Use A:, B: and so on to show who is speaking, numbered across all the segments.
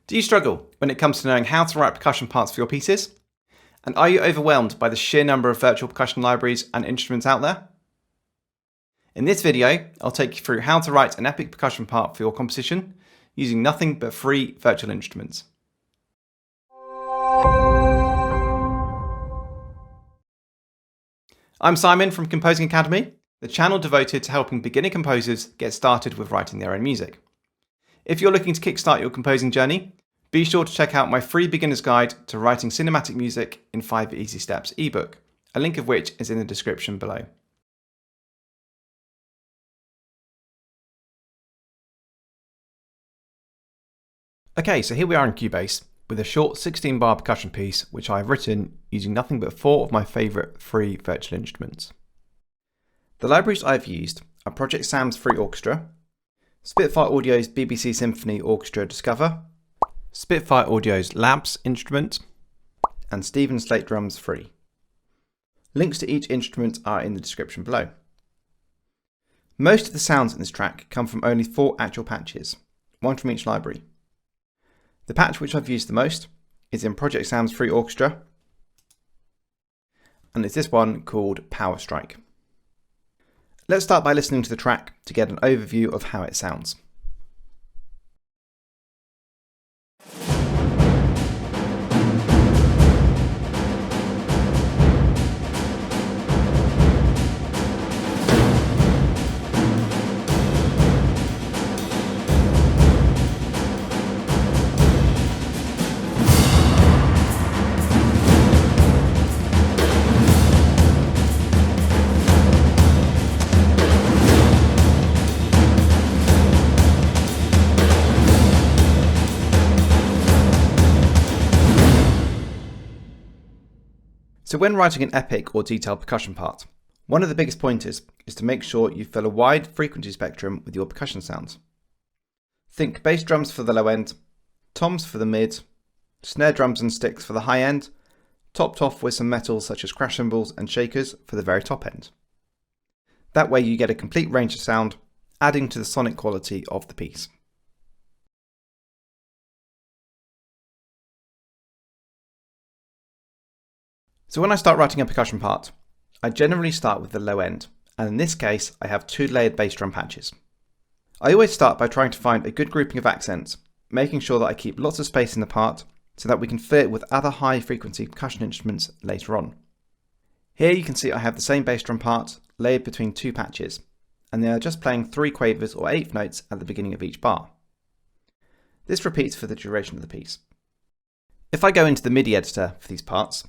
A: Do you struggle when it comes to knowing how to write percussion parts for your pieces? And are you overwhelmed by the sheer number of virtual percussion libraries and instruments out there? In this video, I'll take you through how to write an epic percussion part for your composition using nothing but free virtual instruments. I'm Simon from Composing Academy, the channel devoted to helping beginning composers get started with writing their own music. If you're looking to kickstart your composing journey, be sure to check out my free beginner's guide to writing cinematic music in 5 easy steps ebook, a link of which is in the description below. Okay, so here we are in Cubase with a short 16-bar percussion piece which I've written using nothing but 4 of my favourite free virtual instruments. The libraries I've used are Project Sam's Free Orchestra, Spitfire Audio's BBC Symphony Orchestra Discover, Spitfire Audio's Labs instrument, and Stephen Slate Drums Free. Links to each instrument are in the description below. Most of the sounds in this track come from only 4 actual patches, one from each library. The patch which I've used the most is in Project Sam's Free Orchestra, and it's this one called Power Strike. Let's start by listening to the track to get an overview of how it sounds. So when writing an epic or detailed percussion part, one of the biggest pointers is to make sure you fill a wide frequency spectrum with your percussion sounds. Think bass drums for the low end, toms for the mid, snare drums and sticks for the high end, topped off with some metals such as crash cymbals and shakers for the very top end. That way you get a complete range of sound, adding to the sonic quality of the piece. So when I start writing a percussion part, I generally start with the low end, and in this case I have 2 layered bass drum patches. I always start by trying to find a good grouping of accents, making sure that I keep lots of space in the part so that we can fit it with other high frequency percussion instruments later on. Here you can see I have the same bass drum part layered between 2 patches, and they are just playing 3 quavers or 8th notes at the beginning of each bar. This repeats for the duration of the piece. If I go into the MIDI editor for these parts,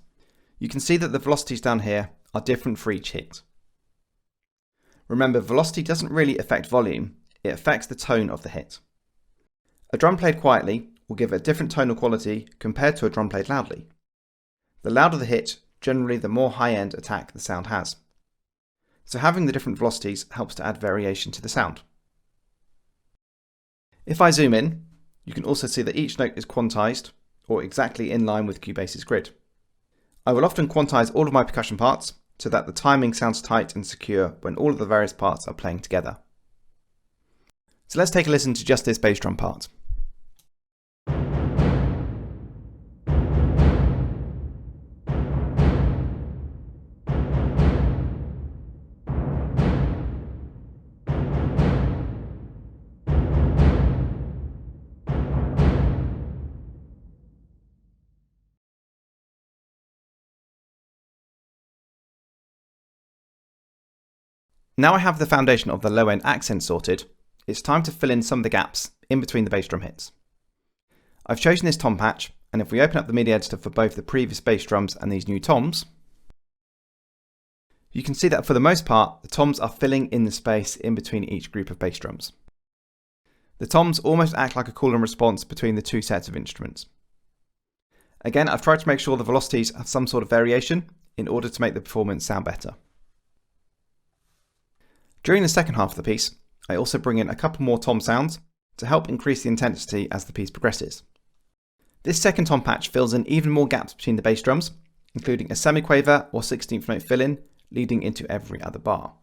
A: you can see that the velocities down here are different for each hit. Remember, velocity doesn't really affect volume, it affects the tone of the hit. A drum played quietly will give a different tonal quality compared to a drum played loudly. The louder the hit, generally the more high-end attack the sound has. So having the different velocities helps to add variation to the sound. If I zoom in, you can also see that each note is quantized, or exactly in line with Cubase's grid. I will often quantize all of my percussion parts so that the timing sounds tight and secure when all of the various parts are playing together. So let's take a listen to just this bass drum part. Now I have the foundation of the low end accent sorted, it's time to fill in some of the gaps in between the bass drum hits. I've chosen this tom patch, and if we open up the MIDI editor for both the previous bass drums and these new toms, you can see that for the most part the toms are filling in the space in between each group of bass drums. The toms almost act like a call and response between the 2 sets of instruments. Again, I've tried to make sure the velocities have some sort of variation in order to make the performance sound better. During the second half of the piece, I also bring in a couple more tom sounds to help increase the intensity as the piece progresses. This second tom patch fills in even more gaps between the bass drums, including a semiquaver or 16th note fill-in leading into every other bar.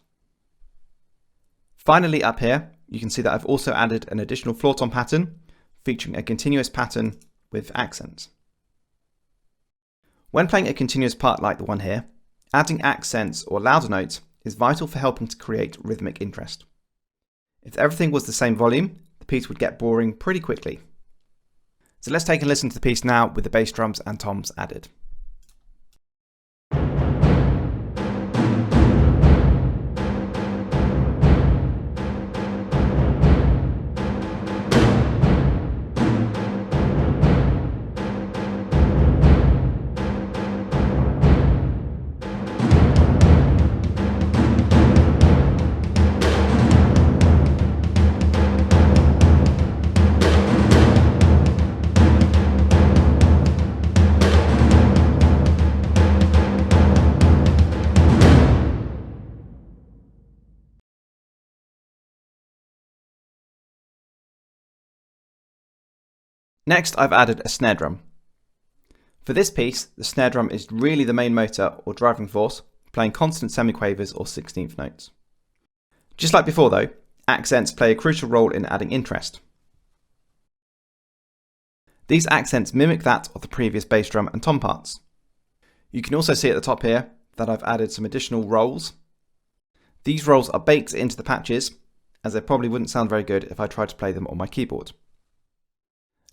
A: Finally up here, you can see that I've also added an additional floor tom pattern featuring a continuous pattern with accents. When playing a continuous part like the one here, adding accents or louder notes is vital for helping to create rhythmic interest. If everything was the same volume, the piece would get boring pretty quickly. So let's take a listen to the piece now with the bass drums and toms added. Next, I've added a snare drum. For this piece, the snare drum is really the main motor or driving force, playing constant semiquavers or 16th notes. Just like before though, accents play a crucial role in adding interest. These accents mimic that of the previous bass drum and tom parts. You can also see at the top here that I've added some additional rolls. These rolls are baked into the patches, as they probably wouldn't sound very good if I tried to play them on my keyboard.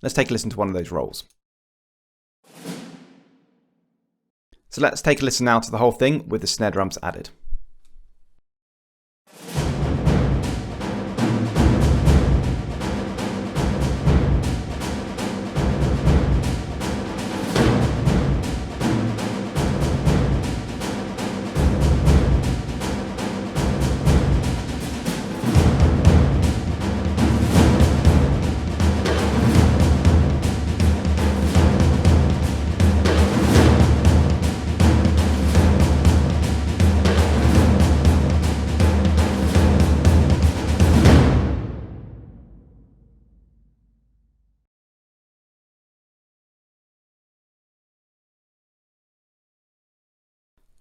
A: Let's take a listen to one of those rolls. So let's take a listen now to the whole thing with the snare drums added.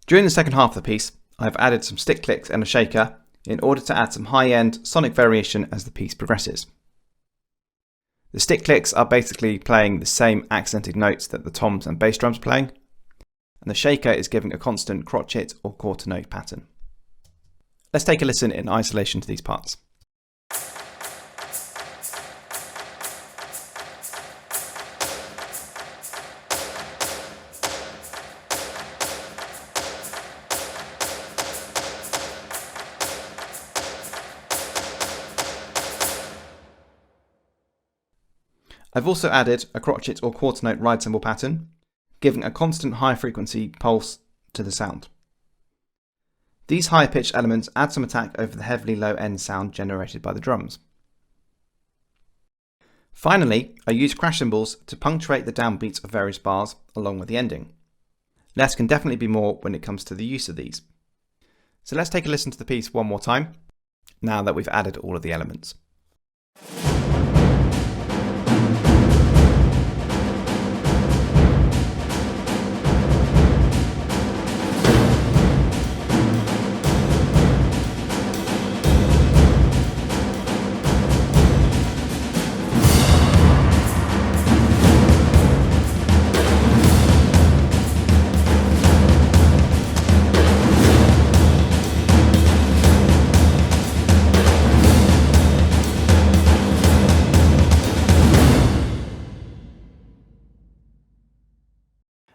A: During the second half of the piece, I've added some stick clicks and a shaker in order to add some high-end sonic variation as the piece progresses. The stick clicks are basically playing the same accented notes that the toms and bass drums are playing, and the shaker is giving a constant crotchet or quarter note pattern. Let's take a listen in isolation to these parts. I've also added a crotchet or quarter note ride cymbal pattern, giving a constant high frequency pulse to the sound. These high pitched elements add some attack over the heavily low end sound generated by the drums. Finally, I use crash cymbals to punctuate the downbeats of various bars along with the ending. Less can definitely be more when it comes to the use of these. So let's take a listen to the piece one more time, now that we've added all of the elements.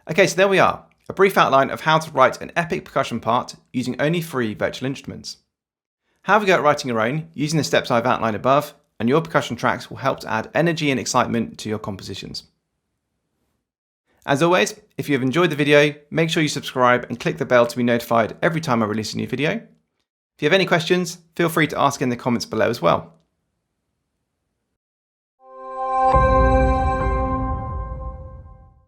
A: Okay, so there we are, a brief outline of how to write an epic percussion part using only 3 virtual instruments. Have a go at writing your own using the steps I've outlined above, and your percussion tracks will help to add energy and excitement to your compositions. As always, if you have enjoyed the video, make sure you subscribe and click the bell to be notified every time I release a new video. If you have any questions, feel free to ask in the comments below as well.